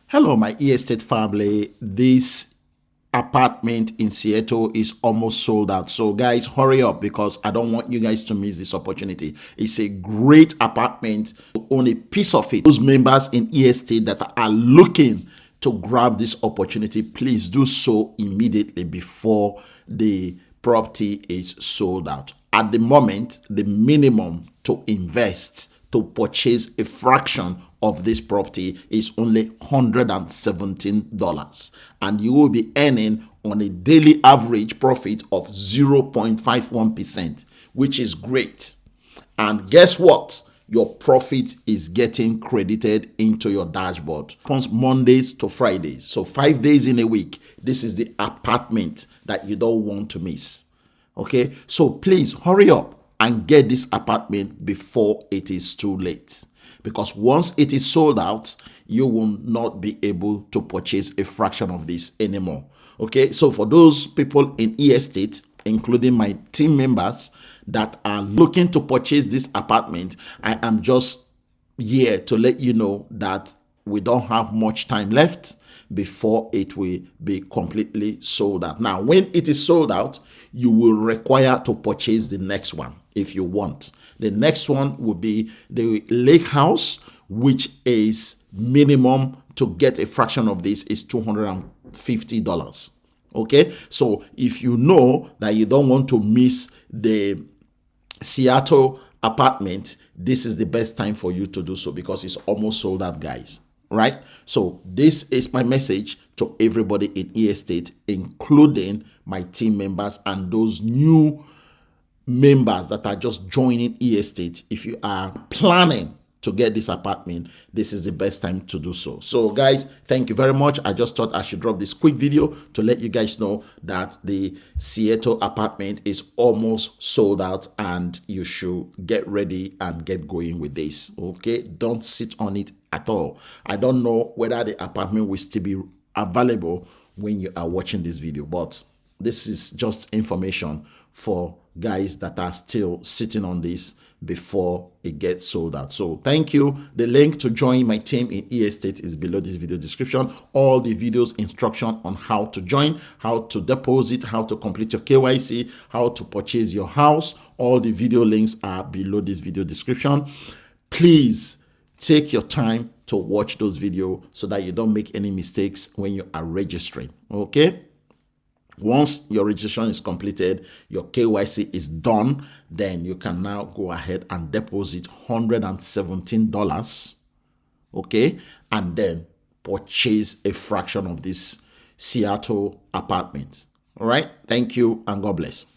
Hello, my estate family. This apartment in Seattle is almost sold out. So guys, hurry up because I don't want you guys to miss this opportunity. It's a great apartment. Own a piece of it. Those members in estate that are looking to grab this opportunity, please do so immediately before the property is sold out. At the moment, the minimum to invest to purchase a fraction of this property is only $117, and you will be earning on a daily average profit of 0.51%, which is great. And guess what? Your profit is getting credited into your dashboard. Comes Mondays to Fridays, so 5 days in a week. This is the apartment that you don't want to miss. Okay, so please hurry up and get this apartment before it is too late, because once it is sold out, you will not be able to purchase a fraction of this anymore. Okay, so for those people in estate, including my team members that are looking to purchase this apartment, I am just here to let you know that we don't have much time left before it will be completely sold out. Now, when it is sold out, you will require to purchase the next one if you want. The next one will be the lake house, which is minimum to get a fraction of this is $250. Okay, so if you know that you don't want to miss the Seattle apartment, this is the best time for you to do so because it's almost sold out, guys. Right? So this is my message to everybody in estate, including my team members and those new members that are just joining estate. If you are planning to get this apartment, this is the best time to do so. So guys, thank you very much. I just thought I should drop this quick video to let you guys know that the Seattle apartment is almost sold out and you should get ready and get going with this. Okay, don't sit on it at all. I don't know whether the apartment will still be available when you are watching this video, but this is just information for guys that are still sitting on this before it gets sold out. So thank you. The link to join my team in estate is below this video description. All the videos, instruction on how to join, how to deposit, how to complete your KYC, how to purchase your house, all the video links are below this video description. Please take your time to watch those videos so that you don't make any mistakes when you are registering. Okay, once your registration is completed, your KYC is done, then you can now go ahead and deposit $117, okay, and then purchase a fraction of this Seattle apartment. All right, thank you and God bless.